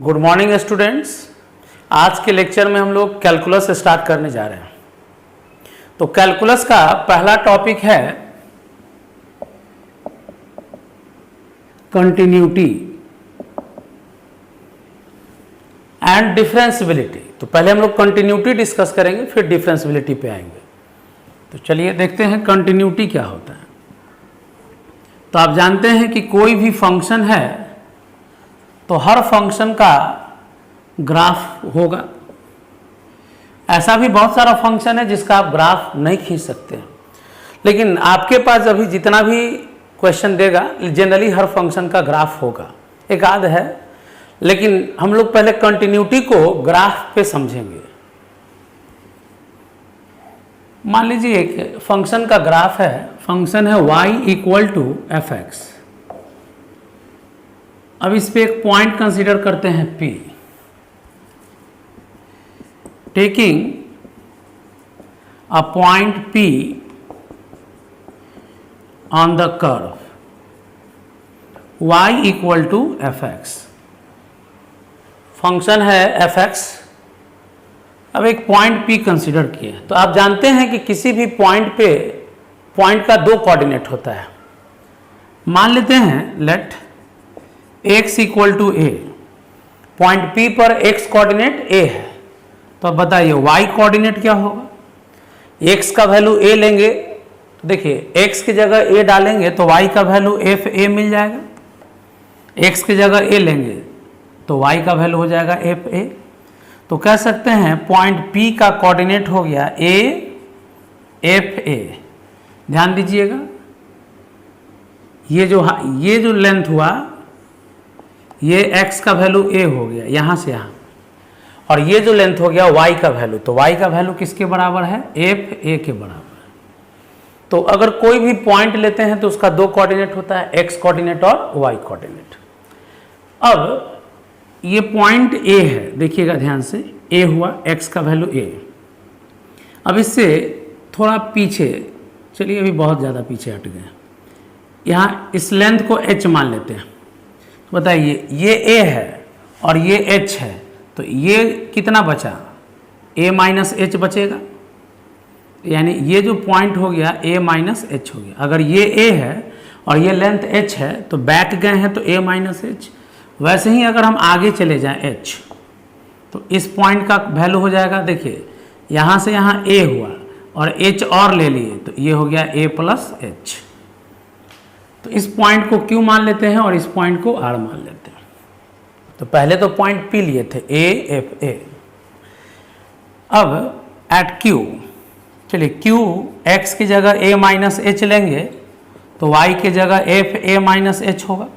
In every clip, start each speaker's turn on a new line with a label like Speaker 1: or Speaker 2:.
Speaker 1: Good morning students. आज के lecture में हम लोग कैलकुलस स्टार्ट करने जा रहे हैं। तो कैलकुलस का पहला टॉपिक है कंटिन्यूटी एंड डिफरेंशियबिलिटी। तो पहले हम लोग कंटिन्यूटी डिस्कस करेंगे, फिर डिफरेंशियबिलिटी पे आएंगे। तो चलिए देखते हैं कंटिन्यूटी क्या होता है। तो आप जानते हैं कि कोई भी फंक्शन है तो हर फंक्शन का ग्राफ होगा। ऐसा भी बहुत सारा फंक्शन है जिसका आप ग्राफ नहीं खींच सकते, लेकिन आपके पास अभी जितना भी क्वेश्चन देगा जनरली हर फंक्शन का ग्राफ होगा। एक आध है, लेकिन हम लोग पहले कंटिन्यूटी को ग्राफ पे समझेंगे। मान लीजिए एक फंक्शन का ग्राफ है, फंक्शन है y equal to F X. अब इस पे एक पॉइंट कंसीडर करते हैं P, taking a point P on the curve y equal to F X. Function है एफ एक्स। अब एक पॉइंट P कंसीडर किए, तो आप जानते हैं कि किसी भी पॉइंट पे पॉइंट का दो कोऑर्डिनेट होता है। मान लेते हैं let x equal to A. Point P पर x कोऑर्डिनेट a है, तो अब बताइए y कोऑर्डिनेट क्या होगा। x का वैल्यू a लेंगे, देखिए x की जगह a डालेंगे तो y का वैल्यू एफ ए मिल जाएगा। x की जगह a लेंगे तो y का वैल्यू हो जाएगा एफ ए। तो कह सकते हैं पॉइंट P का कोऑर्डिनेट हो गया a एफ ए। ध्यान दीजिएगा, ये जो लेंथ हुआ ये x का वैल्यू a हो गया यहाँ से यहाँ, और ये जो लेंथ हो गया y का वैल्यू, तो y का वैल्यू किसके बराबर है, एफ ए के बराबर है। तो अगर कोई भी पॉइंट लेते हैं तो उसका दो कोऑर्डिनेट होता है, x कोऑर्डिनेट और y कोऑर्डिनेट। अब ये पॉइंट a है, देखिएगा ध्यान से, a हुआ, x का वैल्यू a। अब इससे थोड़ा पीछे चलिए, अभी बहुत ज़्यादा पीछे हट गए, यहाँ इस लेंथ को h मान लेते हैं। बताइए ये a है और ये h है, तो ये कितना बचा, a माइनस एच बचेगा, यानी ये जो पॉइंट हो गया a माइनस एच हो गया। अगर ये a है और ये लेंथ h है तो बैक गए हैं तो a माइनस एच। वैसे ही अगर हम आगे चले जाएं h, तो इस पॉइंट का वैल्यू हो जाएगा, देखिए यहाँ से यहाँ a हुआ और h और ले लिए तो ये हो गया a प्लस एच। तो इस पॉइंट को Q मान लेते हैं और इस पॉइंट को R मान लेते हैं। तो पहले तो पॉइंट P लिए थे A F A। अब एट Q, चलिए Q x की जगह a माइनस एच लेंगे तो y की जगह एफ ए माइनस एच होगा।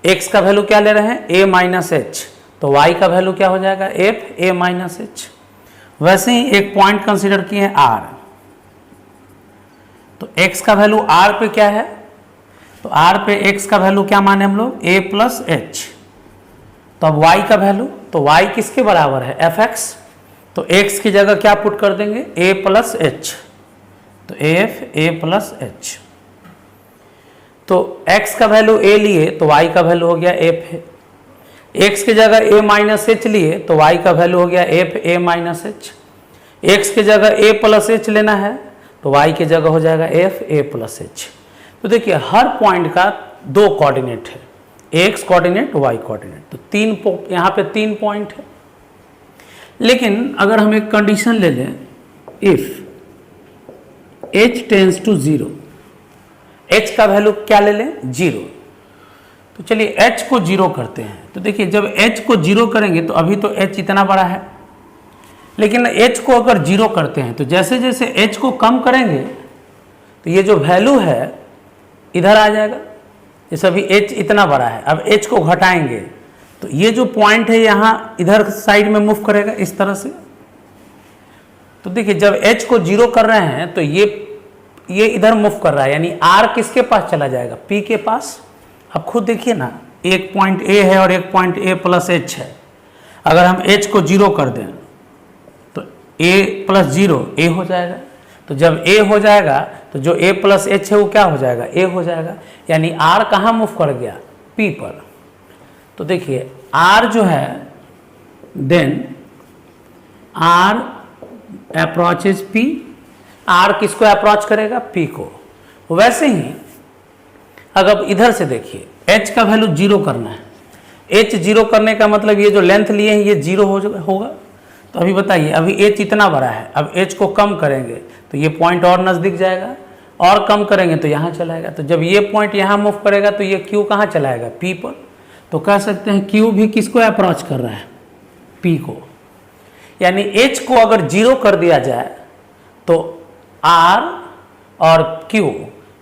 Speaker 1: x का वैल्यू क्या ले रहे हैं, a माइनस एच, तो y का वैल्यू क्या हो जाएगा, एफ ए माइनस एच। वैसे ही एक पॉइंट कंसीडर किए हैं R, तो x का वैल्यू R पे क्या है, तो R पे x का वैल्यू क्या माने हम लोग, a प्लस एच। तो अब y का वैल्यू, तो y किसके बराबर है, एफ एक्स। तो x की जगह क्या पुट कर देंगे, a प्लस एच, तो एफ ए प्लस एच। तो x का वैल्यू a लिए तो y का वैल्यू हो गया एफ ए। x की जगह a माइनस एच लिए तो y का वैल्यू हो गया F A minus H. x की जगह a प्लस एच लेना है तो y की जगह हो जाएगा एफ ए प्लस एच। तो देखिए हर पॉइंट का दो कोऑर्डिनेट है, x कोऑर्डिनेट y कोऑर्डिनेट। तो यहाँ पे तीन पॉइंट है। लेकिन अगर हम एक कंडीशन ले लें, if h tends to zero, h का वैल्यू क्या ले लें, जीरो। तो चलिए h को जीरो करते हैं। तो देखिए जब h को जीरो करेंगे तो अभी तो h इतना बड़ा है, लेकिन h को अगर जीरो करते हैं तो जैसे जैसे h को कम करेंगे तो ये जो वैल्यू है इधर आ जाएगा। जैसे अभी h इतना बड़ा है, अब h को घटाएंगे तो ये जो पॉइंट है यहाँ इधर साइड में मूव करेगा इस तरह से। तो देखिए जब h को जीरो कर रहे हैं तो ये इधर मूव कर रहा है, यानी r किसके पास चला जाएगा, p के पास। अब खुद देखिए ना, एक पॉइंट a है और एक पॉइंट a प्लस एच है। अगर हम h को जीरो कर दें तो a प्लस जीरो a हो जाएगा। तो जब a हो जाएगा तो जो a प्लस एच है वो क्या हो जाएगा, a हो जाएगा। यानी r कहाँ मूव कर गया, p पर। तो देखिए R जो है then R approaches P, R किसको अप्रोच करेगा? P को। वैसे ही अगर इधर से देखिए H का वैल्यू 0 करना है, H 0 करने का मतलब ये जो लेंथ लिए हैं ये 0 होगा। तो अभी बताइए, अभी H इतना बड़ा है, अब H को कम करेंगे तो ये पॉइंट और नज़दीक जाएगा, और कम करेंगे तो यहाँ चलाएगा। तो जब ये पॉइंट यहाँ मूव करेगा तो ये Q कहाँ चलाएगा? P पर। तो कह सकते हैं Q भी किसको अप्रोच कर रहा है? P को। यानी H को अगर 0 कर दिया जाए तो R और Q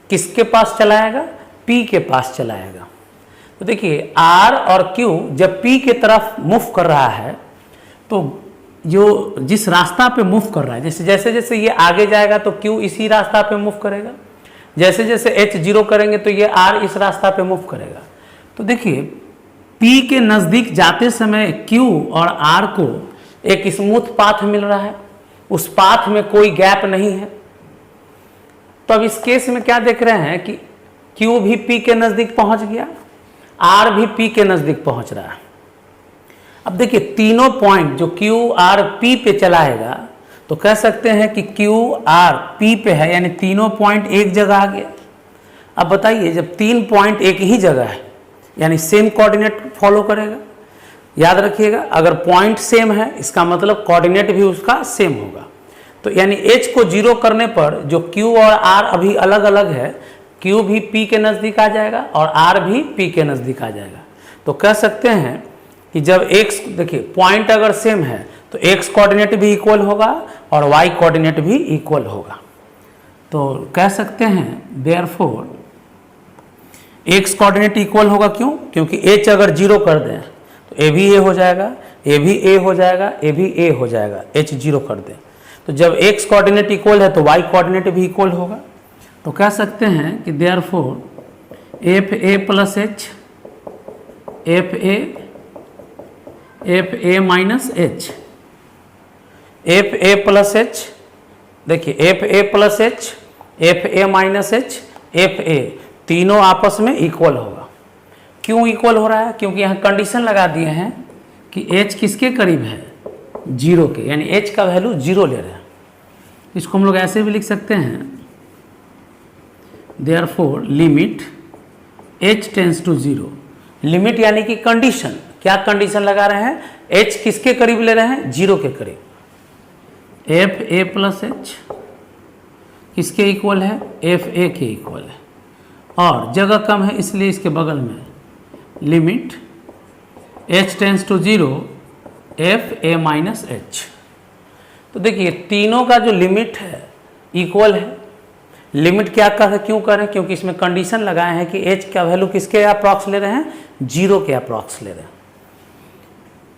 Speaker 1: किसके पास चलाएगा? P के पास चलाएगा। तो देखिए R और Q जब P के तरफ मूव कर रहा है तो जो जिस रास्ता पे मूव कर रहा है, जैसे जैसे ये आगे जाएगा तो Q इसी रास्ता पे मूव करेगा, जैसे जैसे H 0 करेंगे तो ये R इस रास्ता पे मूव करेगा। तो देखिए P के नज़दीक जाते समय Q और R को एक स्मूथ पाथ मिल रहा है, उस पाथ में कोई गैप नहीं है। तो अब इस केस में क्या देख रहे हैं कि Q भी P के नज़दीक पहुंच गया, R भी P के नज़दीक पहुंच रहा है। अब देखिए तीनों पॉइंट जो Q R P पे चलाएगा तो कह सकते हैं कि Q R P पे है, यानी तीनों पॉइंट एक जगह आ गया। अब बताइए जब 3 पॉइंट एक ही जगह है यानी सेम कोऑर्डिनेट फॉलो करेगा। याद रखिएगा अगर पॉइंट सेम है इसका मतलब कोऑर्डिनेट भी उसका सेम होगा। तो यानी H को 0 करने पर जो Q और R अभी अलग अलग है, Q भी P के नज़दीक आ जाएगा और R भी P के नज़दीक आ जाएगा। तो कह सकते हैं कि जब x, देखिए पॉइंट अगर सेम है तो x कोऑर्डिनेट भी इक्वल होगा और y कोऑर्डिनेट भी इक्वल होगा। तो कह सकते हैं देयरफॉर x कोऑर्डिनेट इक्वल होगा। क्यों? क्योंकि h अगर 0 कर दें तो a भी a हो जाएगा, a भी a हो जाएगा, a भी a हो जाएगा, h 0 कर दें। तो जब x कोऑर्डिनेट इक्वल है तो y कोऑर्डिनेट भी इक्वल होगा। तो कह सकते हैं कि therefore fa plus h fa minus h, fa plus h, देखिए fa plus h, fa minus h, fa तीनों आपस में इक्वल होगा। क्यों इक्वल हो रहा है? क्योंकि यहाँ कंडीशन लगा दिए हैं कि h किसके करीब है? 0 के, यानी h का वैल्यू 0 ले रहे हैं। इसको हम लोग ऐसे भी लिख सकते हैं therefore limit h tends to 0। Limit यानी कि कंडीशन, क्या कंडीशन लगा रहे हैं? h किसके करीब ले रहे हैं? 0 के करीब। fa प्लस h किसके इक्वल है? fa के इक्वल है, और जगह कम है इसलिए इसके बगल में limit h tends to 0 fa minus h। तो देखिए तीनों का जो लिमिट है इक्वल है। लिमिट क्या कर क्यों करें? क्योंकि इसमें कंडीशन लगाए हैं कि h का वैल्यू किसके अप्रॉक्स ले रहे हैं? 0 के अप्रॉक्स ले रहे हैं।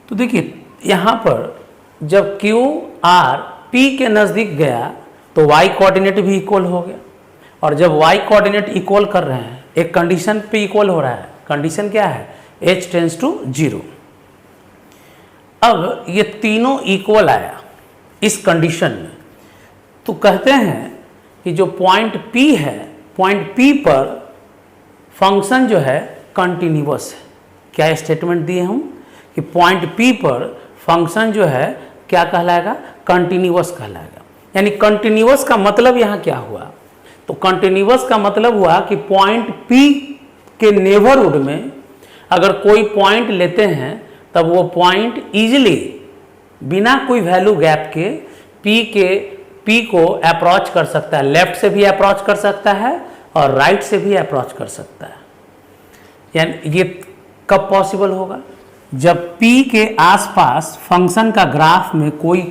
Speaker 1: तो देखिए यहाँ पर जब Q R P के नज़दीक गया तो y कोऑर्डिनेट भी इक्वल हो गया, और जब y कोऑर्डिनेट इक्वल कर रहे हैं एक कंडीशन पे इक्वल हो रहा है। कंडीशन क्या है? h tends to 0। अब ये तीनों इक्वल आया इस कंडीशन में, तो कहते हैं कि जो पॉइंट P है, पॉइंट P पर फंक्शन जो है कंटिन्यूअस है। क्या स्टेटमेंट दिए हम कि पॉइंट P पर फंक्शन जो है क्या कहलाएगा? कंटिन्यूअस कहलाएगा। यानी कंटिन्यूअस का मतलब यहाँ क्या हुआ? तो कंटिन्यूअस का मतलब हुआ कि पॉइंट P के नेबरहुड में अगर कोई पॉइंट लेते हैं तब वो पॉइंट इजीली बिना कोई वैल्यू गैप के P को अप्रोच कर सकता है। लेफ्ट से भी अप्रोच कर सकता है और राइट से भी अप्रोच कर सकता है। यानी ये कब पॉसिबल होगा? जब P के आसपास फंक्शन का ग्राफ में कोई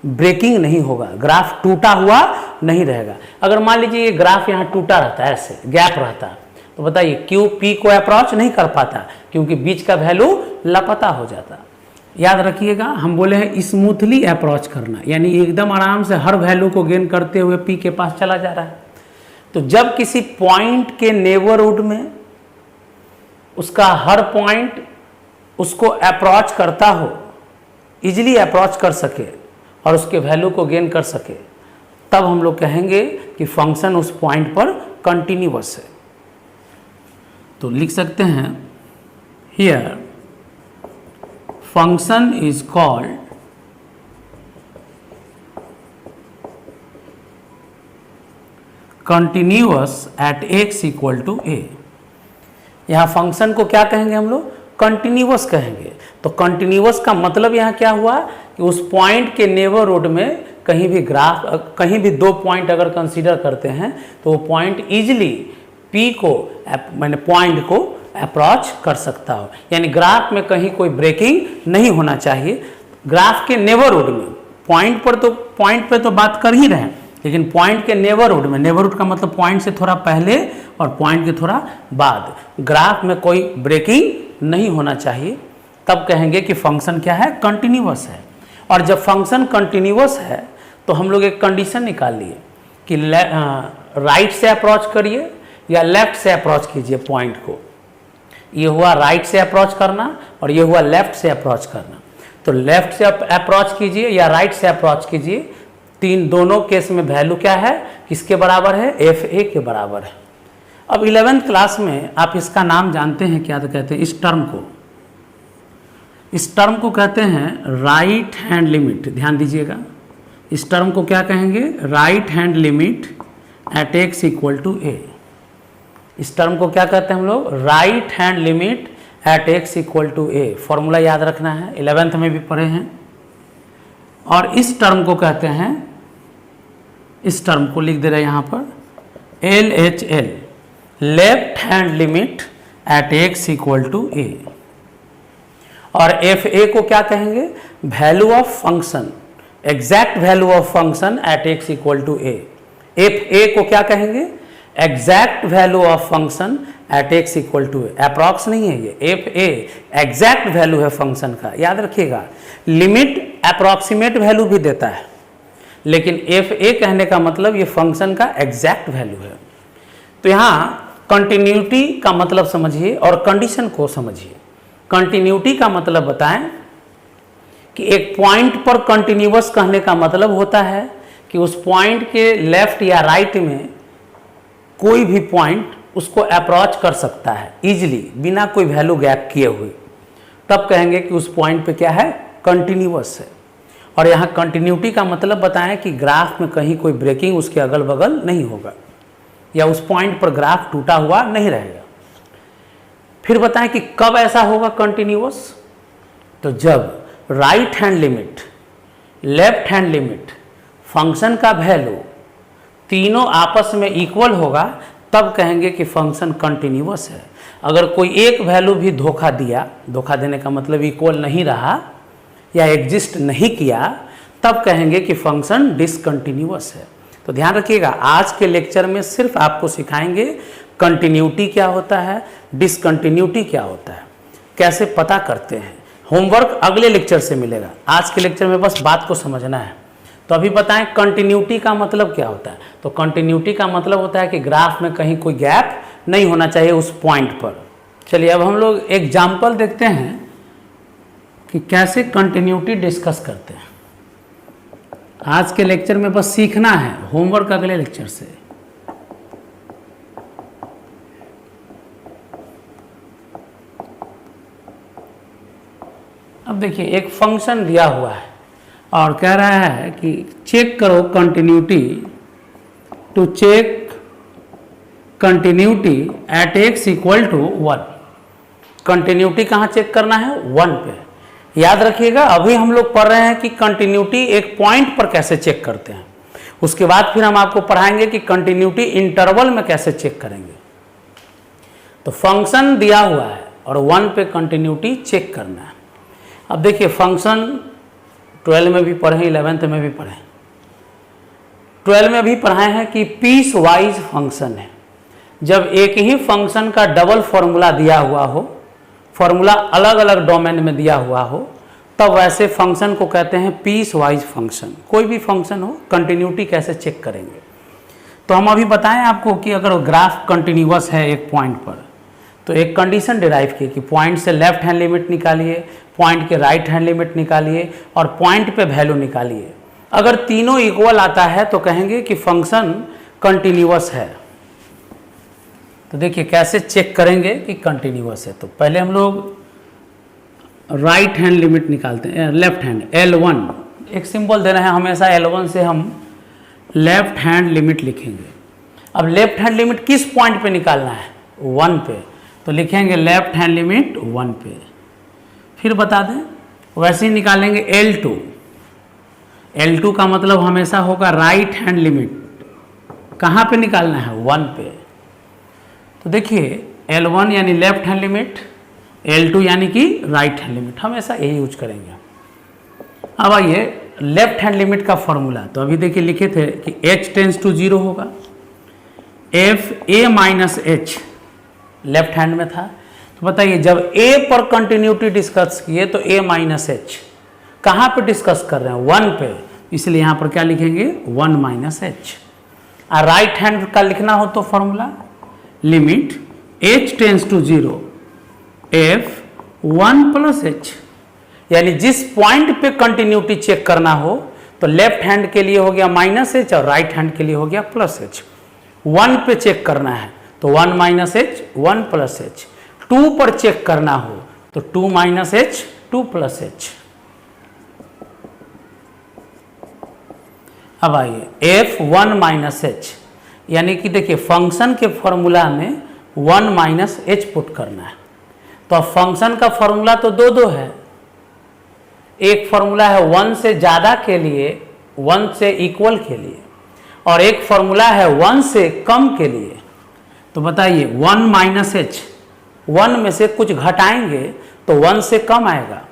Speaker 1: ब्रेकिंग नहीं होगा, ग्राफ टूटा हुआ नहीं रहेगा। अगर मान लीजिए ये ग्राफ यहाँ टूटा रहता है, ऐसे गैप रहता है, तो बताइए Q P को अप्रोच नहीं कर पाता क्योंकि बीच का वैल्यू लापता हो जाता। याद रखिएगा हम बोले हैं स्मूथली अप्रोच करना, यानी एकदम आराम से हर वैल्यू को गेन करते हुए P के पास चला जा रहा है। तो जब किसी पॉइंट के नेबरहुड में उसका हर पॉइंट उसको अप्रोच करता हो, इजीली अप्रोच कर सके और उसके वैल्यू को गेन कर सके, तब हम लोग कहेंगे कि फंक्शन उस पॉइंट पर कंटिन्यूअस है। तो लिख सकते हैं here function is called continuous at x equal to a। यहाँ फंक्शन को क्या कहेंगे हम लोग? कंटिन्यूअस कहेंगे। तो कंटिन्यूअस का मतलब यहाँ क्या हुआ कि उस पॉइंट के नेबरहुड में कहीं भी कहीं भी दो पॉइंट अगर कंसीडर करते हैं तो वो पॉइंट इजीली p को मैंने पॉइंट को अप्रोच कर सकता हो, यानी ग्राफ में कहीं कोई ब्रेकिंग नहीं होना चाहिए। ग्राफ के नेबरहुड में पॉइंट पे तो बात कर ही रहे हैं, लेकिन पॉइंट के नेबरहुड में, नेबरहुड का मतलब पॉइंट से थोड़ा पहले और पॉइंट के थोड़ा बाद, ग्राफ में कोई ब्रेकिंग नहीं होना चाहिए, तब कहेंगे कि फंक्शन क्या है? कंटिन्यूअस है। और जब फंक्शन कंटिन्यूअस है तो हम लोग एक कंडीशन निकाल लिए कि राइट से अप्रोच करिए या लेफ्ट से अप्रोच कीजिए पॉइंट को। ये हुआ राइट से अप्रोच करना और ये हुआ लेफ्ट से अप्रोच करना। तो लेफ्ट से अप्रोच कीजिए या राइट से अप्रोच कीजिए, दोनों केस में वैल्यू क्या है? किसके बराबर है? एफ ए के बराबर है। अब 11th क्लास में आप इसका नाम जानते हैं क्या? तो कहते हैं इस टर्म को कहते हैं राइट हैंड लिमिट। ध्यान दीजिएगा, इस टर्म को क्या कहेंगे? Right hand limit at x equal to a। इस टर्म को क्या कहते हैं हम लोग? Right hand limit at x equal to a। Formula याद रखना है, 11th में भी पढ़े हैं। और इस टर्म को कहते हैं, इस टर्म को लिख दे रहे हैं यहाँ पर LHL, left hand limit at x equal to a। और एफ ए को क्या कहेंगे? Value of function, exact value of function at x equal to a। F A को क्या कहेंगे? Exact value of function at x equal to a। Approx नहीं है ये, एफ ए एग्जैक्ट वैल्यू है फंक्शन का, याद रखिएगा। लिमिट अप्रॉक्सीमेट वैल्यू भी देता है, लेकिन एफ ए कहने का मतलब ये फंक्शन का एग्जैक्ट वैल्यू है। तो यहाँ कंटिन्यूटी का मतलब समझिए और कंडीशन को समझिए। कंटिन्यूटी का मतलब बताएं कि एक पॉइंट पर कंटिन्यूअस कहने का मतलब होता है कि उस पॉइंट के लेफ्ट या राइट में कोई भी पॉइंट उसको अप्रोच कर सकता है इजीली, बिना कोई वैल्यू गैप किए हुए, तब कहेंगे कि उस पॉइंट पे क्या है? कंटिन्यूअस है। और यहाँ कंटिन्यूटी का मतलब बताएं कि ग्राफ में कहीं कोई ब्रेकिंग उसके अगल बगल नहीं होगा या उस पॉइंट पर ग्राफ टूटा हुआ नहीं रहेगा। फिर बताएं कि कब ऐसा होगा कंटिन्यूअस? तो जब right hand limit, left hand limit, function का वैल्यू तीनों आपस में इक्वल होगा, तब कहेंगे कि फंक्शन कंटिन्यूअस है। अगर कोई एक वैल्यू भी धोखा दिया, धोखा देने का मतलब इक्वल नहीं रहा या एग्जिस्ट नहीं किया, तब कहेंगे कि फंक्शन डिसकंटिन्यूअस है। तो ध्यान रखिएगा, आज के लेक्चर में सिर्फ आपको सिखाएंगे कंटिन्यूटी क्या होता है, डिसकंटिन्यूटी क्या होता है, कैसे पता करते हैं। होमवर्क अगले लेक्चर से मिलेगा, आज के लेक्चर में बस बात को समझना है। तो अभी बताएं कंटिन्यूटी का मतलब क्या होता है? तो कंटिन्यूटी का मतलब होता है कि ग्राफ में कहीं कोई गैप नहीं होना चाहिए उस पॉइंट पर। चलिए अब हम लोग एग्जाम्पल देखते हैं कि कैसे कंटिन्यूटी डिस्कस करते हैं। आज के लेक्चर में बस सीखना है, होमवर्क अगले लेक्चर से। अब देखिए, एक फंक्शन दिया हुआ है और कह रहा है कि चेक करो continuity, to check continuity at x equal to 1। Continuity कहाँ चेक करना है? 1 पे। याद रखिएगा, अभी हम लोग पढ़ रहे हैं कि कंटिन्यूटी एक पॉइंट पर कैसे चेक करते हैं। उसके बाद फिर हम आपको पढ़ाएंगे कि कंटिन्यूटी इंटरवल में कैसे चेक करेंगे। तो फंक्शन दिया हुआ है और 1 पे कंटिन्यूटी चेक करना है। अब देखिए, फंक्शन 12 में भी पढ़े, 11th में भी पढ़े। 12 में भी पढ़ाए हैं कि पीस वाइज फंक्शन है। जब एक ही फंक्शन का डबल फॉर्मूला दिया हुआ हो, फॉर्मूला अलग अलग डोमेन में दिया हुआ हो, तब वैसे फंक्शन को कहते हैं पीस वाइज फंक्शन। कोई भी फंक्शन हो, कंटिन्यूटी कैसे चेक करेंगे? तो हम अभी बताएं आपको कि अगर ग्राफ कंटिन्यूअस है एक पॉइंट पर, तो एक कंडीशन डिराइव की कि पॉइंट से लेफ्ट हैंड लिमिट निकालिए, पॉइंट के राइट हैंड लिमिट निकालिए और पॉइंट पे वैल्यू निकालिए। अगर तीनों इक्वल आता है तो कहेंगे कि फंक्शन कंटिन्यूअस है। तो देखिए कैसे चेक करेंगे कि कंटिन्यूअस है। तो पहले हम लोग राइट हैंड लिमिट निकालते हैं, लेफ्ट हैंड L1 एक सिंबल दे रहे हैं, हमेशा L1 से हम लेफ्ट हैंड लिमिट लिखेंगे। अब लेफ्ट हैंड लिमिट किस पॉइंट पे निकालना है? 1 पे, तो लिखेंगे लेफ्ट हैंड लिमिट 1 पे। फिर बता दें वैसे ही निकालेंगे L2। L2 का मतलब हमेशा होगा राइट हैंड लिमिट, कहाँ पे निकालना है? 1 पे। तो देखिए L1 यानी लेफ्ट हैंड लिमिट, L2 यानी कि राइट हैंड लिमिट, हमेशा यही यूज करेंगे। अब आइए लेफ्ट हैंड लिमिट का फॉर्मूला, तो अभी देखिए लिखे थे कि h टेंस टू 0 होगा, F A minus H left hand में था। तो बताइए जब a पर कंटिन्यूटी डिस्कस किए तो a माइनस एच, कहाँ पे डिस्कस कर रहे हैं? 1 पे, इसलिए यहाँ पर क्या लिखेंगे? 1 माइनस एच। और राइट हैंड का लिखना हो तो formula limit h tends to 0 F 1 plus H, यानी जिस पॉइंट पे कंटिन्यूटी चेक करना हो तो लेफ्ट हैंड के लिए हो गया माइनस एच और राइट हैंड के लिए हो गया प्लस एच। 1 पे चेक करना है तो 1 माइनस एच 1 प्लस एच, 2 पर चेक करना हो तो 2 माइनस एच 2 प्लस एच। अब आइए एफ 1 माइनस एच, यानी कि देखिए फंक्शन के फॉर्मूला में 1 माइनस एच पुट करना है। तो अब फंक्शन का फॉर्मूला तो दो है, एक फॉर्मूला है 1 से ज़्यादा के लिए, 1 से इक्वल के लिए, और एक फॉर्मूला है 1 से कम के लिए। तो बताइए 1 माइनस एच, 1 में से कुछ घटाएंगे तो 1 से कम आएगा,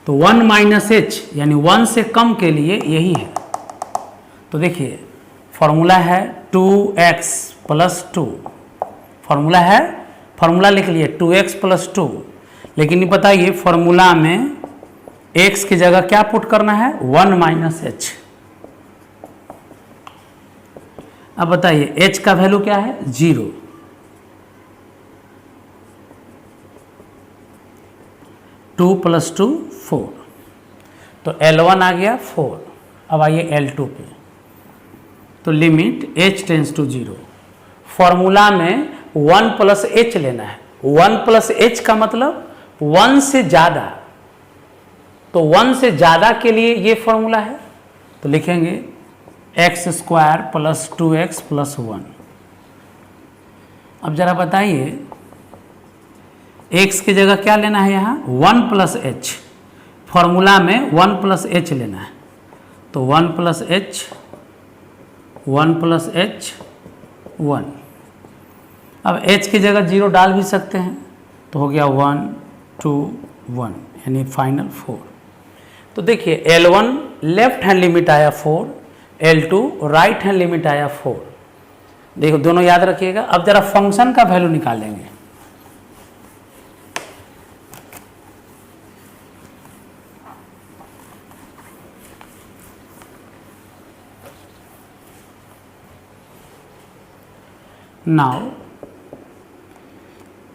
Speaker 1: तो 1 माइनस एच यानी 1 से कम के लिए यही है। तो देखिए फॉर्मूला है 2x प्लस 2, फॉर्मूला लिख लिए 2x प्लस 2, लेकिन ये बताइए फॉर्मूला में x की जगह क्या पुट करना है? 1 माइनस एच। अब बताइए h का वैल्यू क्या है? 0। 2 प्लस 2 4, तो L1 आ गया 4। अब आइए L2 पे, तो limit h tends to 0, formula में 1 प्लस एच लेना है। 1 प्लस एच का मतलब 1 से ज़्यादा, तो 1 से ज़्यादा के लिए ये फॉर्मूला है, तो लिखेंगे x square plus 2x plus 1। अब जरा बताइए x की जगह क्या लेना है? यहाँ 1 प्लस एच, फॉर्मूला में 1 प्लस एच लेना है, तो 1 प्लस एच 1 प्लस एच 1। अब h की जगह 0 डाल भी सकते हैं, तो हो गया 1 2 1 यानी फाइनल 4। तो देखिए L1 लेफ्ट हैंड लिमिट आया 4, L2 राइट हैंड लिमिट आया 4। देखो दोनों याद रखिएगा। अब जरा फंक्शन का वैल्यू निकालेंगे। नाउ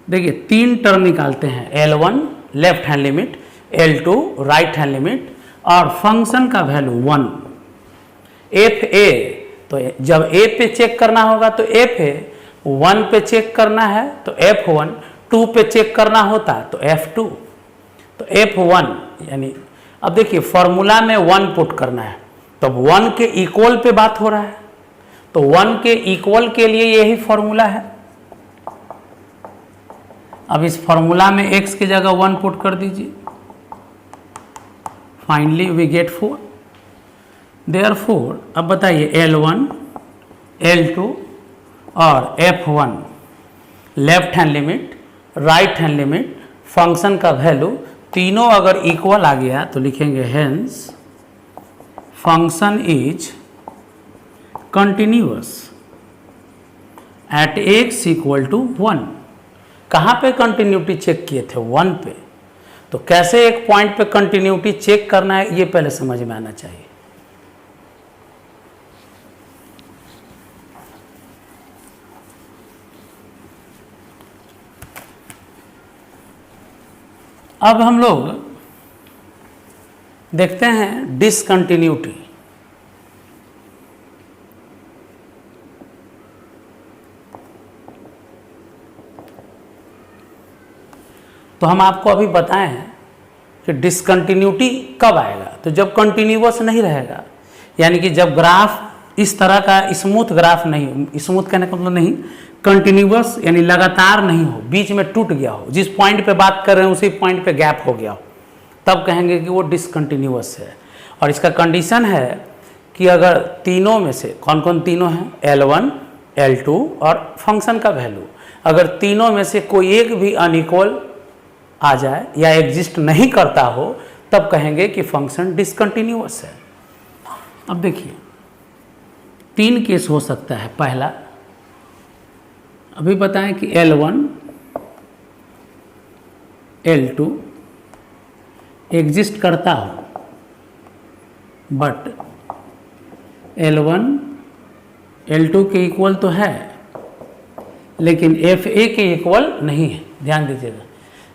Speaker 1: देखिए 3 टर्म निकालते हैं, L1 left hand limit, L2 right hand limit, और फंक्शन का वैल्यू 1 एफ ए। तो जब ए पे चेक करना होगा तो एफ ए, 1 पे चेक करना है तो F1, 2 पे चेक करना होता तो F2, तो F1 यानी अब देखिए फॉर्मूला में 1 पुट करना है, तो अब 1 के इक्वल पे बात हो रहा है, तो 1 के इक्वल के लिए यही फॉर्मूला है। अब इस फॉर्मूला में x की जगह 1 पुट कर दीजिए, फाइनली वी गेट 4। देयरफॉर अब बताइए L1 L2 और F1 left hand limit right hand limit function का वैल्यू तीनों अगर इक्वल आ गया तो लिखेंगे hence function is continuous at x equal to 1। कहाँ पे कंटिन्यूटी चेक किए थे? 1 पे। तो कैसे एक पॉइंट पे कंटिन्यूटी चेक करना है ये पहले समझ में आना चाहिए। अब हम लोग देखते हैं डिसकंटिन्यूटी। तो हम आपको अभी बताए हैं कि डिसकंटिन्यूटी कब आएगा, तो जब कंटिन्यूअस नहीं रहेगा, यानी कि जब ग्राफ इस तरह का स्मूथ ग्राफ नहीं, स्मूथ कहने का मतलब नहीं, कंटिन्यूअस यानी लगातार नहीं हो, बीच में टूट गया हो, जिस पॉइंट पे बात कर रहे हैं उसी पॉइंट पे गैप हो गया हो, तब कहेंगे कि वो डिसकंटिन्यूअस है। और इसका कंडीशन है कि अगर तीनों में से, कौन कौन तीनों हैं, L1, L2 और फंक्शन का वैल्यू, अगर तीनों में से कोई एक भी अनइक्वल आ जाए या एग्जिस्ट नहीं करता हो, तब कहेंगे कि फंक्शन डिसकंटिन्यूअस है। अब देखिए 3 केस हो सकता है। पहला, अभी बताएं कि L1, L2 एग्जिस्ट करता हो, बट L1, L2 के इक्वल तो है लेकिन FA के इक्वल नहीं है। ध्यान दीजिएगा,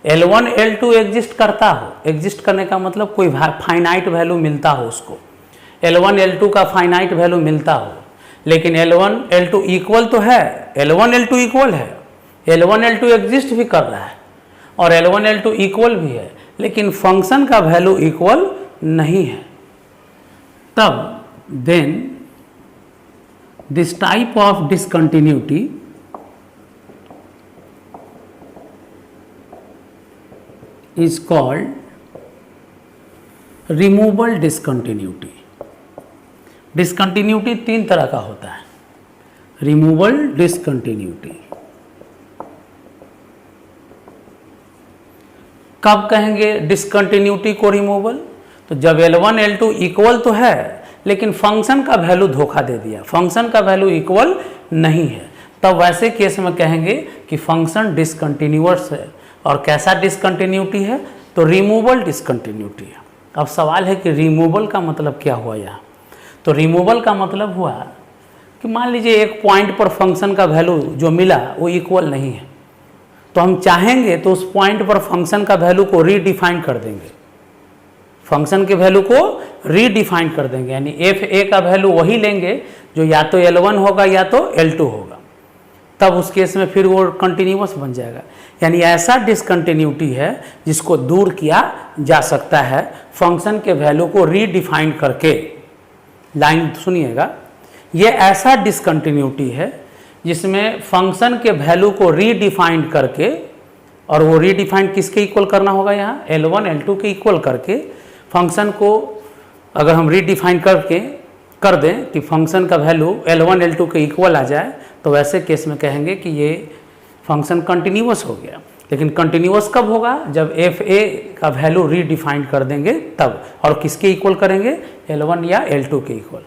Speaker 1: L1, L2 एग्जिस्ट करता हो, एग्जिस्ट करने का मतलब कोई फाइनाइट वैल्यू मिलता हो उसको, L1, L2 का फाइनाइट वैल्यू मिलता हो, लेकिन L1, L2 इक्वल तो है, L1, L2 इक्वल है, L1, L2 एग्जिस्ट भी कर रहा है और L1, L2 इक्वल भी है, लेकिन फंक्शन का वैल्यू इक्वल नहीं है, तब then this type of discontinuity is called removable discontinuity। Discontinuity 3 तरह का होता है। रिमूवल डिसकंटिन्यूटी कब कहेंगे डिसकंटिन्यूटी को रिमूवल, तो जब L1, L2 इक्वल तो है लेकिन फंक्शन का वैल्यू धोखा दे दिया, फंक्शन का वैल्यू इक्वल नहीं है, तब वैसे केस में कहेंगे कि फंक्शन डिसकंटिन्यूअस है। और कैसा डिसकंटिन्यूटी है, तो रिमूवल डिसकंटिन्यूटी है। अब सवाल है कि रिमूवल का मतलब क्या हुआ यहाँ, तो रिमूवल का मतलब हुआ कि मान लीजिए एक पॉइंट पर फंक्शन का वैल्यू जो मिला वो इक्वल नहीं है, तो हम चाहेंगे तो उस पॉइंट पर फंक्शन का वैल्यू को रीडिफाइन कर देंगे, फंक्शन के वैल्यू को रीडिफाइन कर देंगे, यानी FA का वैल्यू वही लेंगे जो या तो L1 होगा या तो L2 होगा, तब उस केस में फिर वो कंटिन्यूअस बन जाएगा। यानी ऐसा डिसकंटिन्यूटी है जिसको दूर किया जा सकता है फंक्शन के वैल्यू को रीडिफाइन करके। लाइन सुनिएगा, ये ऐसा डिसकंटिन्यूटी है जिसमें फंक्शन के वैल्यू को रीडिफाइन करके, और वो रीडिफाइन किसके इक्वल करना होगा, यहाँ L1, L2 के इक्वल करके फंक्शन को अगर हम रीडिफाइन करके कर दें कि फंक्शन का वैल्यू L1, L2 के इक्वल आ जाए, तो वैसे केस में कहेंगे कि ये फंक्शन कंटिन्यूअस हो गया। लेकिन कंटिन्यूअस कब होगा, जब FA का वैल्यू रीडिफाइन कर देंगे तब, और किसके इक्वल करेंगे, L1 या L2 के इक्वल।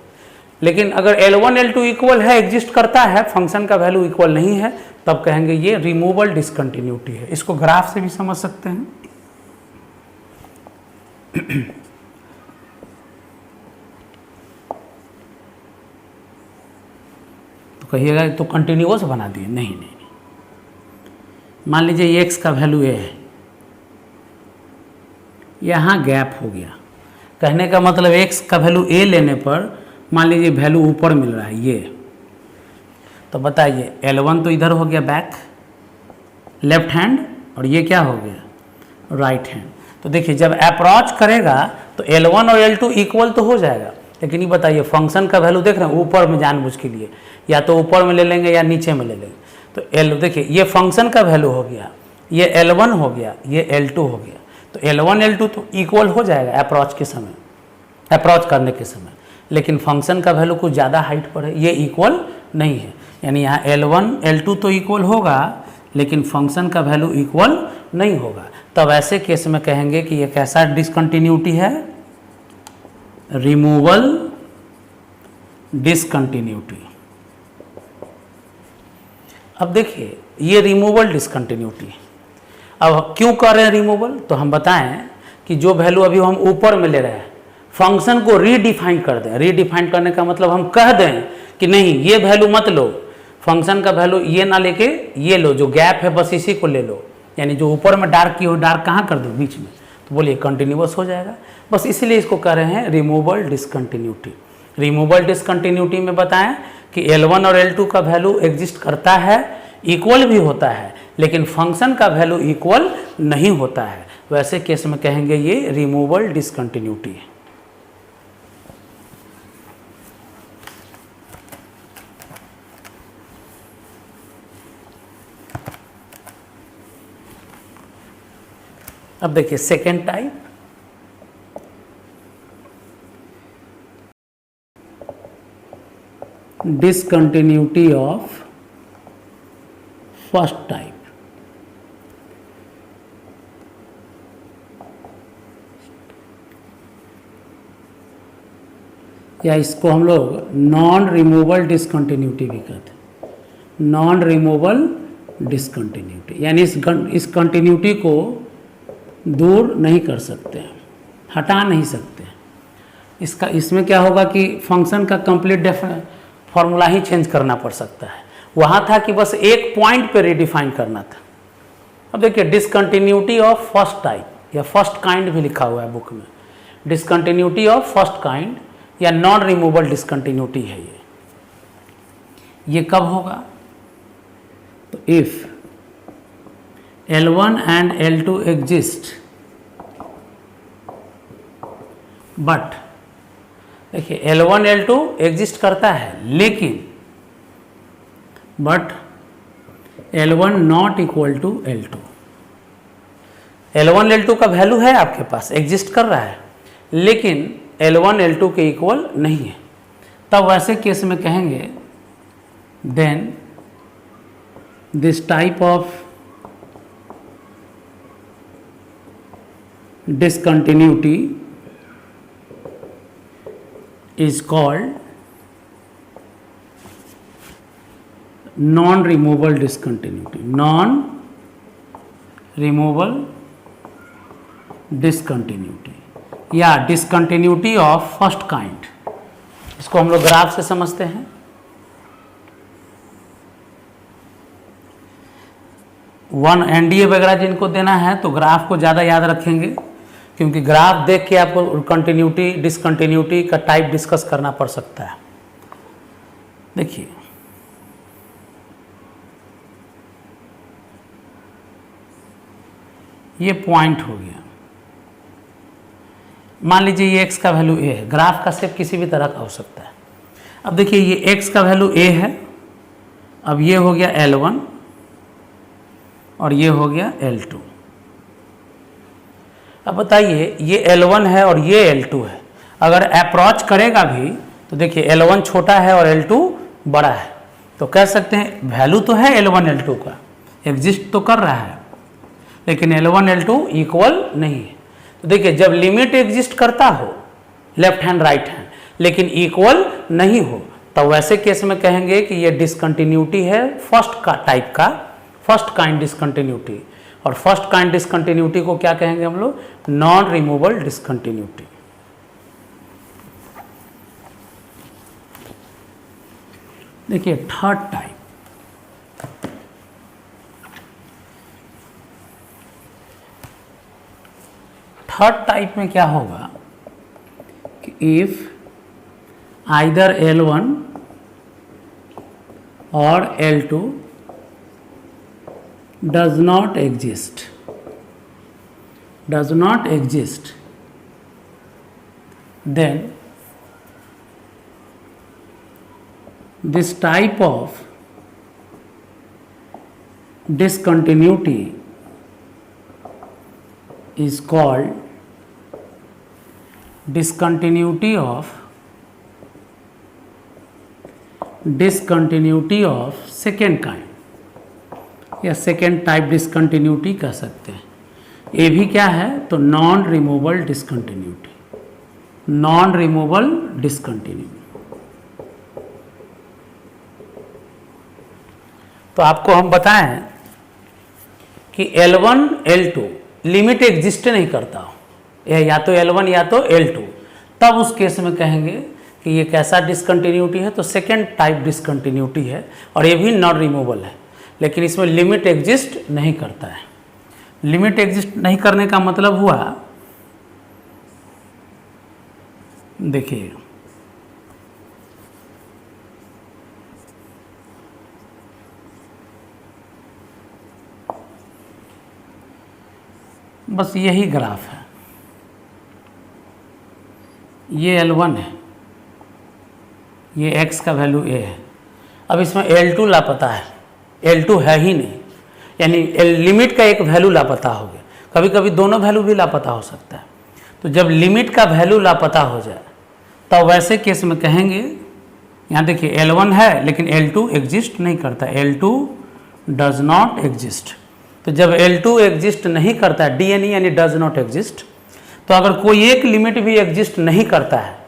Speaker 1: लेकिन अगर L1, L2 इक्वल है, एग्जिस्ट करता है, फंक्शन का वैल्यू इक्वल नहीं है, तब कहेंगे ये रिमूवल डिसकंटिन्यूटी है। इसको ग्राफ से भी समझ सकते हैं। तो कहिएगा तो कंटिन्यूअस बना दिए, नहीं नहीं, मान लीजिए x का वैल्यू a है, यहाँ गैप हो गया, कहने का मतलब x का वैल्यू a लेने पर मान लीजिए वैल्यू ऊपर मिल रहा है ये, तो बताइए L1 तो इधर हो गया बैक लेफ्ट हैंड, और ये क्या हो गया राइट हैंड। तो देखिए जब अप्रोच करेगा तो L1 और L2 इक्वल तो हो जाएगा, लेकिन ये बताइए फंक्शन का वैल्यू देख रहे हैं ऊपर में जानबूझ के लिए, या तो ऊपर में ले लेंगे या नीचे में ले लेंगे। तो देखिए ये फंक्शन का वैल्यू हो गया, ये L1 हो गया, ये L2 हो गया, तो L1 L2 तो इक्वल हो जाएगा अप्रोच के समय, अप्रोच करने के समय, लेकिन फंक्शन का वैल्यू कुछ ज़्यादा हाइट पर है, ये इक्वल नहीं है। यानी यहाँ L1 L2 तो इक्वल होगा लेकिन फंक्शन का वैल्यू इक्वल नहीं होगा, तब ऐसे केस में कहेंगे कि ये कैसा डिसकंटिन्यूटी है, रिमूवल डिसकंटिन्यूटी। अब देखिए ये रिमूवल डिसकंटिन्यूटी, अब क्यों कर रहे हैं रिमूवल, तो हम बताएं कि जो वैल्यू अभी हम ऊपर में ले रहे हैं फंक्शन को रीडिफाइन कर दें। रीडिफाइन करने का मतलब हम कह दें कि नहीं ये वैल्यू मत लो, फंक्शन का वैल्यू ये ना लेके ये लो, जो गैप है बस इसी को ले लो, यानी जो ऊपर में डार्क की हो डार्क कहाँ कर दो, बीच में, तो बोलिए कंटिन्यूअस हो जाएगा। बस इसलिए इसको कह रहे हैं रिमूवल डिसकंटिन्यूटी। रिमूवल डिसकंटिन्यूटी में बताएं कि L1 और L2 का वैल्यू एग्जिस्ट करता है इक्वल भी होता है लेकिन फंक्शन का वैल्यू इक्वल नहीं होता है, वैसे केस में कहेंगे ये रिमूवल डिसकंटिन्यूटी है। अब देखिए second type, discontinuity of first type. या इसको हम लोग नॉन रिमूवल डिसकंटिन्यूटी भी कहते हैं, नॉन रिमूवल डिसकंटिन्यूटी, यानी इस कंटिन्यूटी को दूर नहीं कर सकते हैं, हटा नहीं सकते। इसमें क्या होगा कि फंक्शन का कंप्लीट फॉर्मूला ही चेंज करना पड़ सकता है। वहाँ था कि बस एक पॉइंट पे रिडिफाइन करना था। अब देखिए डिसकंटिन्यूटी ऑफ फर्स्ट टाइप या फर्स्ट काइंड भी लिखा हुआ है बुक में, डिसकंटिन्यूटी ऑफ फर्स्ट काइंड या नॉन रिमूवल डिसकंटिन्यूटी है ये कब होगा? तो if L1 and L2 exist but देखिए L1 L2 एग्जिस्ट करता है लेकिन but L1 not equal to L2। L1 L2 का वैल्यू है आपके पास, एग्जिस्ट कर रहा है, लेकिन L1 L2 के इक्वल नहीं है। तब वैसे केस में कहेंगे then this type of discontinuity is called non-removable discontinuity, non-removable discontinuity या discontinuity of first kind। इसको हम लोग ग्राफ से समझते हैं। वन एनडीए वगैरह जिनको देना है तो ग्राफ को ज़्यादा याद रखेंगे, क्योंकि ग्राफ देख के आपको कंटिन्यूटी डिसकंटिन्यूटी का टाइप डिस्कस करना पड़ सकता है। देखिए ये पॉइंट हो गया, मान लीजिए ये x का वैल्यू a है, ग्राफ का शेप किसी भी तरह का हो सकता है। अब देखिए ये x का वैल्यू a है, अब ये हो गया L1 और ये हो गया L2। अब बताइए ये L1 है और ये L2 है, अगर अप्रोच करेगा भी तो देखिए L1 छोटा है और L2 बड़ा है, तो कह सकते हैं वैल्यू तो है L1 L2 का, एग्जिस्ट तो कर रहा है, लेकिन L1 L2 इक्वल नहीं है। तो देखिए जब लिमिट एग्जिस्ट करता हो लेफ्ट हैंड राइट हैंड लेकिन इक्वल नहीं हो, तो वैसे केस में कहेंगे कि ये डिसकंटिन्यूटी है फर्स्ट का टाइप का, फर्स्ट काइंड डिसकंटिन्यूटी। और फर्स्ट काइंड डिसकंटिन्यूटी को क्या कहेंगे हम लोग? Non removal discontinuity. देखिए थर्ड टाइप, थर्ड टाइप में क्या होगा कि इफ आइदर L1 और L2 does not exist, then this type of discontinuity is called discontinuity of second kind या सेकेंड टाइप डिसकंटिन्यूटी कह सकते हैं। ये भी क्या है? तो non removal discontinuity, non removal discontinuity. तो आपको हम बताएं कि L1 L2 लिमिट एग्जिस्ट नहीं करता हो, या तो L1 या तो L2, तब उस केस में कहेंगे कि ये कैसा डिसकंटिन्यूटी है? तो सेकेंड टाइप डिसकंटिन्यूटी है और ये भी नॉन रिमूवल है, लेकिन इसमें लिमिट एग्जिस्ट नहीं करता है। लिमिट एग्जिस्ट नहीं करने का मतलब हुआ, देखिए बस यही ग्राफ है, ये L1 है, ये x का वैल्यू a है। अब इसमें L2 लापता है, L2 है ही नहीं, यानी लिमिट का एक वैल्यू लापता हो गया। कभी कभी दोनों वैल्यू भी लापता हो सकता है। तो जब लिमिट का वैल्यू लापता हो जाए तब वैसे केस में कहेंगे, यहाँ देखिए L1 है लेकिन L2 एग्जिस्ट नहीं करता, L2 डज नॉट एग्जिस्ट। तो जब L2 एग्जिस्ट नहीं करता है, DNE यानी डज नॉट एग्जिस्ट, तो अगर कोई एक लिमिट भी एग्जिस्ट नहीं करता है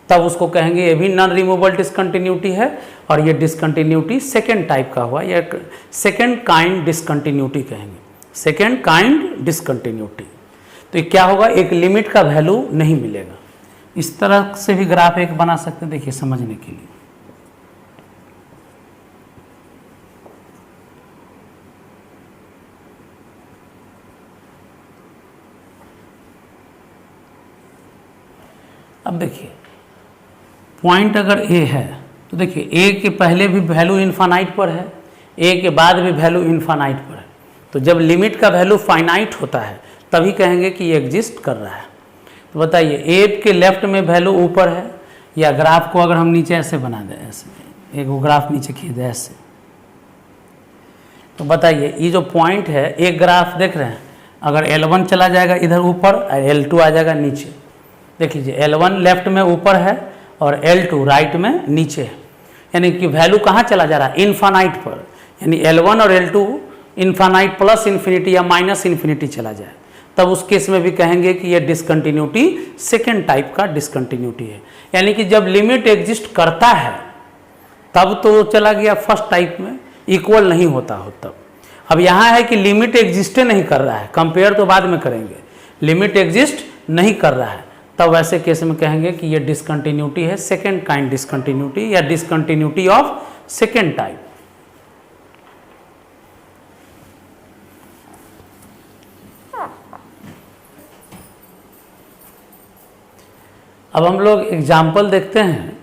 Speaker 1: तब उसको कहेंगे ये भी नॉन रिमूवेबल डिसकंटिन्यूटी है, और ये डिसकंटिन्यूटी सेकेंड टाइप का हुआ, या सेकेंड काइंड डिसकंटिन्यूटी कहेंगे, सेकेंड काइंड डिसकंटिन्यूटी। तो ये क्या होगा, एक लिमिट का वैल्यू नहीं मिलेगा। इस तरह से भी ग्राफ एक बना सकते हैं, देखिए समझने के लिए। अब देखिए पॉइंट अगर ए है तो देखिए ए के पहले भी वैल्यू इन्फानाइट पर है, ए के बाद भी वैल्यू इन्फानाइट पर है। तो जब लिमिट का वैल्यू फाइनाइट होता है तभी कहेंगे कि ये एग्जिस्ट कर रहा है। तो बताइए ए के लेफ्ट में वैल्यू ऊपर है, या ग्राफ को अगर हम नीचे ऐसे बना दें, ऐसे एक वो ग्राफ नीचे खींच दें ऐसे, तो बताइए ये जो पॉइंट है, एक ग्राफ देख रहे हैं, अगर L1 चला जाएगा इधर ऊपर और L2 आ जाएगा नीचे। देख लीजिए L1 लेफ्ट में ऊपर है और L2 राइट में नीचे है, यानी कि वैल्यू कहाँ चला जा रहा है, इन्फानाइट पर, यानी L1 और L2 इन्फानाइट प्लस इन्फिनिटी या माइनस इन्फिनिटी चला जाए, तब उस केस में भी कहेंगे कि ये डिसकंटिन्यूटी सेकेंड टाइप का डिसकंटिन्यूटी है। यानी कि जब लिमिट एग्जिस्ट करता है तब तो चला गया फर्स्ट टाइप में, इक्वल नहीं होता हो तब। अब यहाँ है कि लिमिट एग्जिस्टे नहीं कर रहा है, कंपेयर तो बाद में करेंगे, लिमिट एग्जिस्ट नहीं कर रहा है, तब वैसे केस में कहेंगे कि ये डिसकंटिन्यूटी है, सेकेंड काइंड डिसकंटिन्यूटी या डिसकंटिन्यूटी ऑफ सेकेंड टाइप। अब हम लोग एग्जाम्पल देखते हैं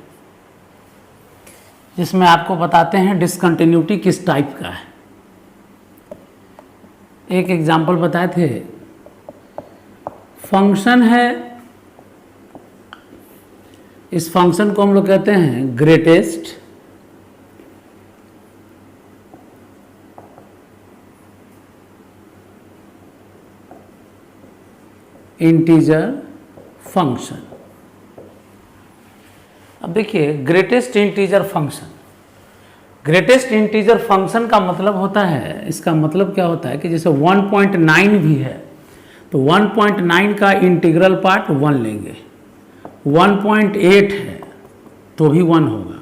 Speaker 1: जिसमें आपको बताते हैं डिसकंटिन्यूटी किस टाइप का है। एक एग्जाम्पल बताए थे, फंक्शन है, इस फंक्शन को हम लोग कहते हैं ग्रेटेस्ट इंटीजर फंक्शन। अब देखिए greatest integer function, greatest integer function का मतलब होता है, इसका मतलब क्या होता है कि जैसे 1.9 भी है तो 1.9 का इंटीग्रल पार्ट 1 लेंगे, 1.8 है तो भी 1 होगा,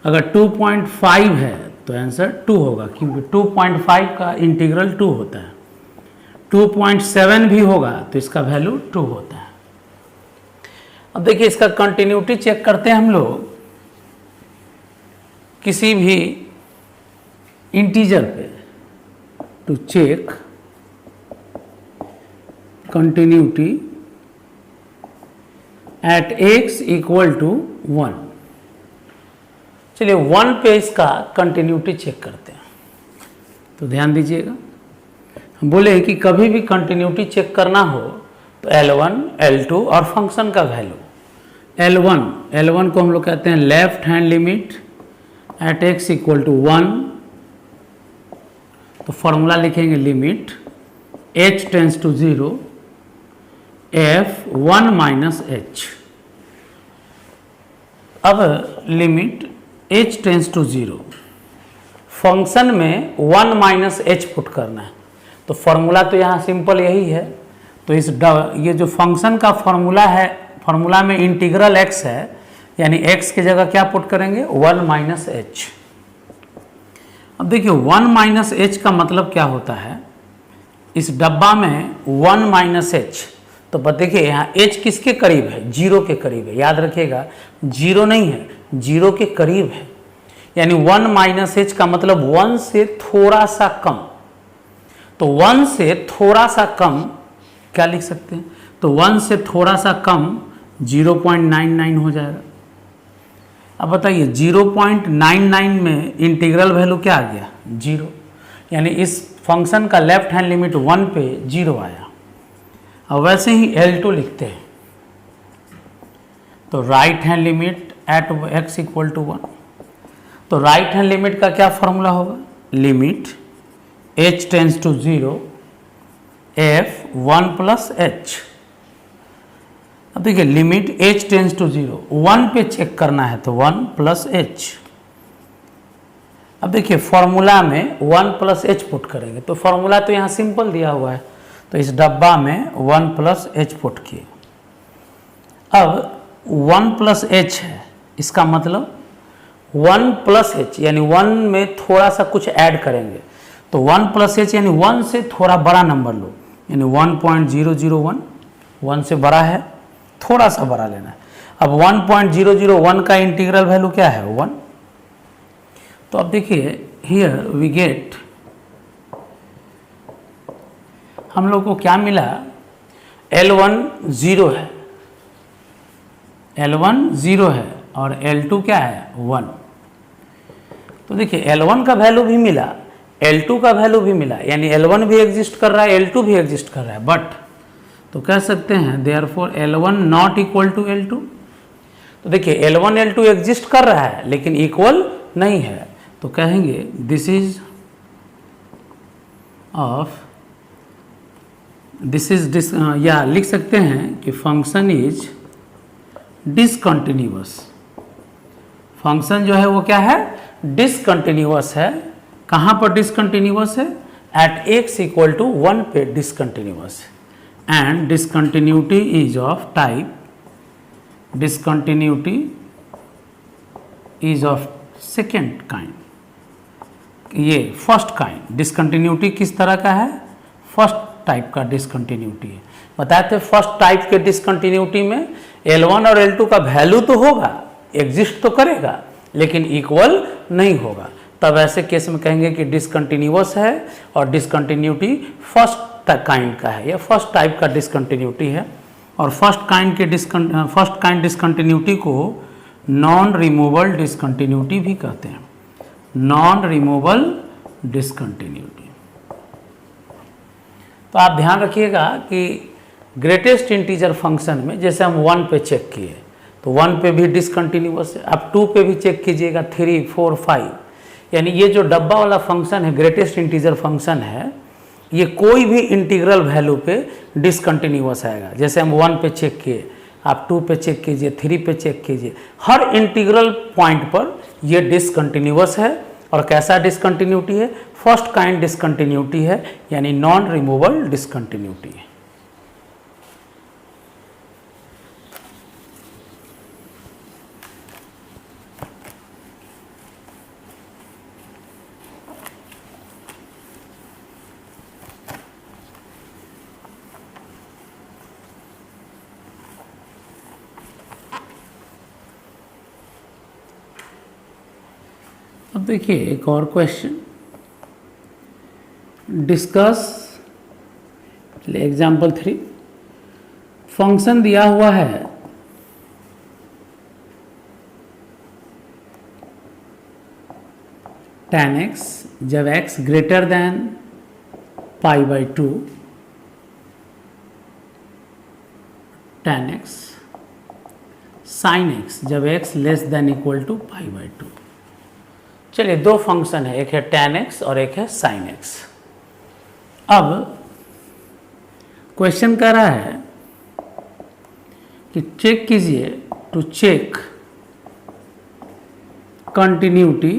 Speaker 1: अगर 2.5 है तो आंसर 2 होगा, क्योंकि 2.5 का इंटीग्रल 2 होता है, 2.7 भी होगा तो इसका वैल्यू 2 होता है। अब देखिए इसका कंटिन्यूटी चेक करते हैं हम लोग, किसी भी इंटीजर पे, to check continuity at x equal to 1। चलिए 1 पे इसका कंटिन्यूटी चेक करते हैं। तो ध्यान दीजिएगा, हम बोले कि कभी भी कंटिन्यूटी चेक करना हो तो L1, L2 और फंक्शन का वैल्यू, L1 को हम लोग कहते हैं left hand limit at x equal to 1, तो फॉर्मूला लिखेंगे limit h tends to 0 f 1 minus h। अब limit h tends to 0, function में 1 माइनस h पुट करना है, तो फॉर्मूला तो यहाँ सिंपल यही है। तो इस ये जो फंक्शन का फॉर्मूला है, फॉर्मूला में इंटीग्रल x है, यानी x की जगह क्या पुट करेंगे, 1 माइनस h। अब देखिए 1 माइनस h का मतलब क्या होता है, इस डब्बा में 1 माइनस h, तो देखिए यहाँ h किसके करीब है, 0 के करीब है, याद रखिएगा 0 नहीं है, 0 के करीब है, यानी 1 माइनस h का मतलब 1 से थोड़ा सा कम। तो 1 से थोड़ा सा कम क्या लिख सकते हैं, तो 1 से थोड़ा सा कम 0.99 हो जाएगा। अब बताइए 0.99 में इंटीग्रल वैल्यू क्या आ गया, 0, यानी इस फंक्शन का लेफ्ट हैंड लिमिट 1 पे 0 आया। और वैसे ही L2 लिखते हैं, तो right hand limit at x equal to 1, तो राइट हैंड लिमिट का क्या फॉर्मूला होगा, limit h tends to 0 f 1 plus h। अब देखिए लिमिट h टेंस टू 0, 1 पे चेक करना है तो 1 प्लस h। अब देखिए फॉर्मूला में 1 प्लस h पुट करेंगे, तो फॉर्मूला तो यहाँ सिंपल दिया हुआ है, तो इस डब्बा में 1 प्लस h पुट किए। अब 1 प्लस h है, इसका मतलब 1 प्लस h यानी 1 में थोड़ा सा कुछ ऐड करेंगे, तो 1 प्लस h यानी 1 से थोड़ा बड़ा नंबर लो, यानी 1.001, 1 से बड़ा है, थोड़ा सा बड़ा लेना है। अब 1.001 का इंटीग्रल वैल्यू क्या है, 1। तो अब देखिए हियर वी गेट, हम लोग को क्या मिला, L1 0 है, L1 0 है और L2 क्या है, 1। तो देखिए L1 का वैल्यू भी मिला, L2 का वैल्यू भी मिला, यानी L1 भी एग्जिस्ट कर रहा है, L2 भी एग्जिस्ट कर रहा है, बट तो कह सकते हैं therefore L1 not equal to L2। तो देखिए L1 L2 एग्जिस्ट कर रहा है लेकिन इक्वल नहीं है, तो कहेंगे दिस इज या लिख सकते हैं कि फंक्शन इज डिसकंटिन्यूअस। फंक्शन जो है वो क्या है, डिसकंटिन्यूअस है। कहाँ पर डिसकंटिन्यूअस है, एट x इक्वल टू 1 पे डिसकंटिन्यूअस है, and discontinuity is of type, discontinuity is of second kind, ये फर्स्ट काइंड। डिसकंटिन्यूटी किस तरह का है, फर्स्ट टाइप का डिसकंटिन्यूटी है। बताए थे फर्स्ट टाइप के डिसकंटिन्यूटी में L1 और L2 का वैल्यू तो होगा, एग्जिस्ट तो करेगा, लेकिन इक्वल नहीं होगा। तब ऐसे केस में कहेंगे कि डिसकंटिन्यूअस है और डिसकंटिन्यूटी फर्स्ट काइंड का है, या फर्स्ट टाइप का डिसकंटिन्यूटी है। और फर्स्ट काइंड डिसकंटिन्यूटी को नॉन रिमूवल डिसकंटिन्यूटी भी कहते हैं, नॉन रिमूवल डिसकंटिन्यूटी। तो आप ध्यान रखिएगा कि ग्रेटेस्ट इंटीजर फंक्शन में जैसे हम 1 पे चेक किए तो 1 पे भी डिसकंटिन्यूअस है, आप 2 पे भी चेक कीजिएगा, 3, 4, 5, यानी ये जो डब्बा वाला फंक्शन है ग्रेटेस्ट इंटीजर फंक्शन है, ये कोई भी इंटीग्रल वैल्यू पे डिसकंटिन्यूअस आएगा। जैसे हम 1 पे चेक किए, आप 2 पे चेक कीजिए, 3 पे चेक कीजिए, हर इंटीग्रल पॉइंट पर ये डिसकंटिन्यूअस है। और कैसा डिसकंटिन्यूटी है, फर्स्ट काइंड डिसकंटिन्यूटी है, यानी नॉन रिमूवल डिसकंटिन्यूटी है। अब देखिए एक और क्वेश्चन, डिस्कस एग्जाम्पल 3। फंक्शन दिया हुआ है tan x जब x greater than π/2, tan x sin x जब x less than equal to π/2। चलिए दो फंक्शन है, एक है tan x और एक है sin x। अब क्वेश्चन कह रहा है कि चेक कीजिए, टू चेक कंटिन्यूटी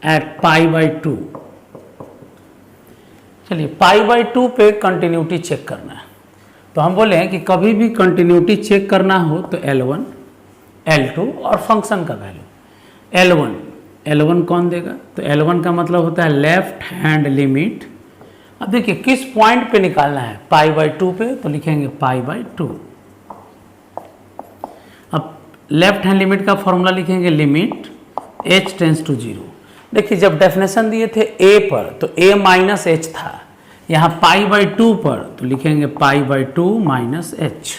Speaker 1: एट π/2। चलिए π/2 पे कंटिन्यूटी चेक करना है, तो हम बोले हैं कि कभी भी कंटिन्यूटी चेक करना हो तो L1, L2 और फंक्शन का वैल्यू। L1 कौन देगा, तो L1 का मतलब होता है लेफ्ट हैंड लिमिट। अब देखिए किस पॉइंट पे निकालना है, π/2 पे, तो लिखेंगे π/2। अब लेफ्ट हैंड लिमिट का फॉर्मूला लिखेंगे लिमिट h टेंस टू 0। देखिए जब डेफिनेशन दिए थे a पर तो a माइनस h था, यहाँ π/2 पर तो लिखेंगे π/2 माइनस h।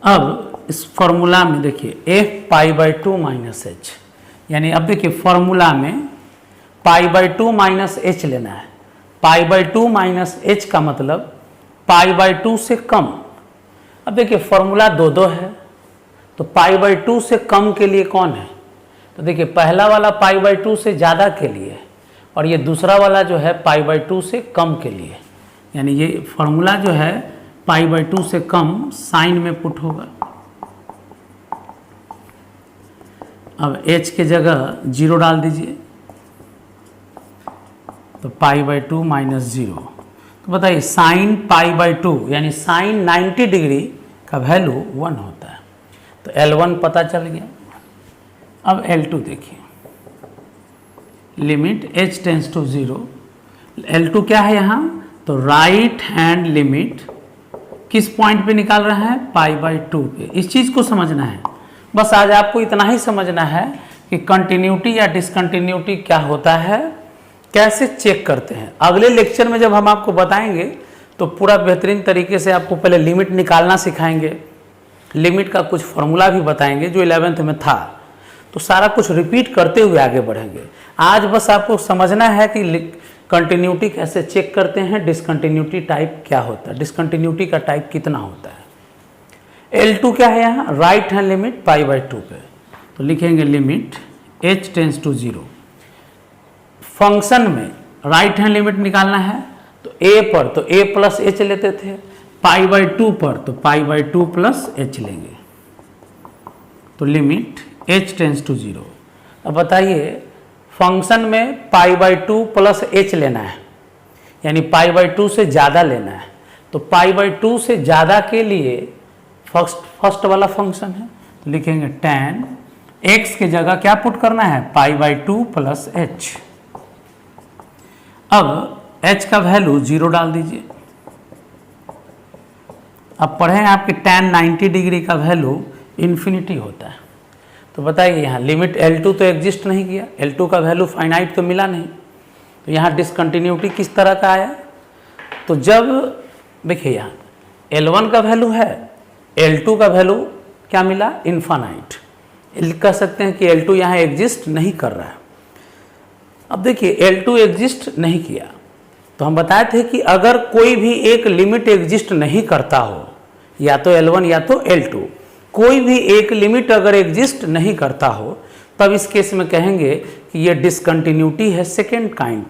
Speaker 1: अब इस फॉर्मूला में देखिए f π/2 माइनस h, यानी अब देखिए फॉर्मूला में π/2 माइनस h लेना है, π/2 माइनस एच का मतलब π/2 से कम। अब देखिए फॉर्मूला 2 है, तो π/2 से कम के लिए कौन है? तो देखिए पहला वाला π/2 से ज़्यादा के लिए और ये दूसरा वाला जो है π/2 से कम के लिए, यानी ये फॉर्मूला जो है π/2 से कम साइन में पुट होगा। अब h के जगह 0 डाल दीजिए, तो π/2 माइनस 0। तो बताइए साइन π/2 यानी साइन 90 डिग्री का वैल्यू 1 होता है, तो L1 पता चल गया। अब L2 देखिए, limit h tends to 0, L2 क्या है यहाँ? तो राइट हैंड लिमिट किस पॉइंट पे निकाल रहे हैं? π/2 पे। इस चीज़ को समझना है, बस आज आपको इतना ही समझना है कि कंटिन्यूटी या डिसकंटिन्यूटी क्या होता है, कैसे चेक करते हैं। अगले लेक्चर में जब हम आपको बताएंगे तो पूरा बेहतरीन तरीके से आपको पहले लिमिट निकालना सिखाएंगे, लिमिट का कुछ फॉर्मूला भी बताएंगे जो 11th में था, तो सारा कुछ रिपीट करते हुए आगे बढ़ेंगे। आज बस आपको समझना है कि कंटिन्यूटी कैसे चेक करते हैं, डिसकंटिन्यूटी टाइप क्या होता है, डिसकंटिन्यूटी का टाइप कितना होता है। L2 क्या है यहाँ? राइट हैंड लिमिट π/2 पे, तो लिखेंगे limit h tends to 0। Function में राइट हैंड लिमिट निकालना है तो a पर तो a प्लस एच लेते थे, π/2 पर तो π/2 प्लस एच लेंगे, तो लिमिट h टेंस टू 0। अब बताइए फंक्शन में π/2 प्लस एच लेना है, यानी π/2 से ज़्यादा लेना है, तो π/2 से ज़्यादा के लिए फर्स्ट वाला फंक्शन है, तो लिखेंगे tan x की जगह क्या पुट करना है? π/2 प्लस एच। अब h का वैल्यू 0 डाल दीजिए। अब पढ़ें आपके tan 90 डिग्री का वैल्यू इन्फिनिटी होता है, तो बताइए यहाँ लिमिट L2 तो एग्जिस्ट नहीं किया, L2 का वैल्यू फाइनाइट तो मिला नहीं, तो यहाँ डिसकंटिन्यूटी किस तरह का आया? तो जब देखिए यहाँ L1 का वैल्यू है, L2 का वैल्यू क्या मिला? इन्फानाइट। कह सकते हैं कि L2 यहाँ एग्जिस्ट नहीं कर रहा है। अब देखिए L2 एग्जिस्ट नहीं किया, तो हम बताए थे कि अगर कोई भी एक लिमिट एग्जिस्ट नहीं करता हो, या तो L1 या तो L2, कोई भी एक लिमिट अगर एग्जिस्ट नहीं करता हो, तब इस केस में कहेंगे कि ये डिसकंटिन्यूटी है सेकेंड काइंड।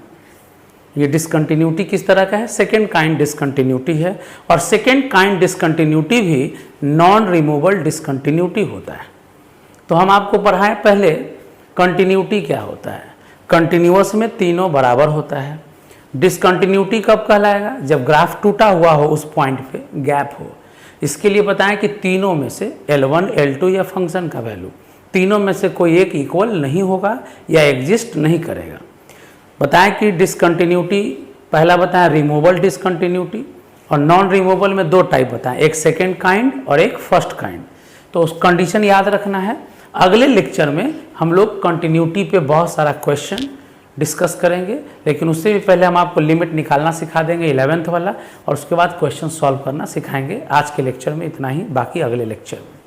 Speaker 1: ये डिसकंटिन्यूटी किस तरह का है? सेकेंड काइंड डिसकंटिन्यूटी है, और सेकेंड काइंड डिसकंटिन्यूटी भी नॉन रिमूवल डिसकंटिन्यूटी होता है। तो हम आपको पढ़ाएं पहले कंटिन्यूटी क्या होता है। कंटिन्यूअस में तीनों बराबर होता है। डिसकंटिन्यूटी कब कहलाएगा? जब ग्राफ टूटा हुआ हो, उस पॉइंट पे गैप हो। इसके लिए बताएं कि तीनों में से L1 L2 या फंक्शन का वैल्यू, तीनों में से कोई एक इक्वल नहीं होगा या एग्जिस्ट नहीं करेगा। बताएं कि डिसकंटिन्यूटी पहला बताएं रिमूवल डिसकंटिन्यूटी, और नॉन रिमूवल में दो टाइप बताएं, एक सेकेंड काइंड और एक फर्स्ट काइंड। तो उस कंडीशन याद रखना है। अगले लेक्चर में हम लोग कंटिन्यूटी पे बहुत सारा क्वेश्चन डिस्कस करेंगे, लेकिन उससे भी पहले हम आपको लिमिट निकालना सिखा देंगे 11th वाला, और उसके बाद क्वेश्चन सॉल्व करना सिखाएंगे। आज के लेक्चर में इतना ही, बाकी अगले लेक्चर में।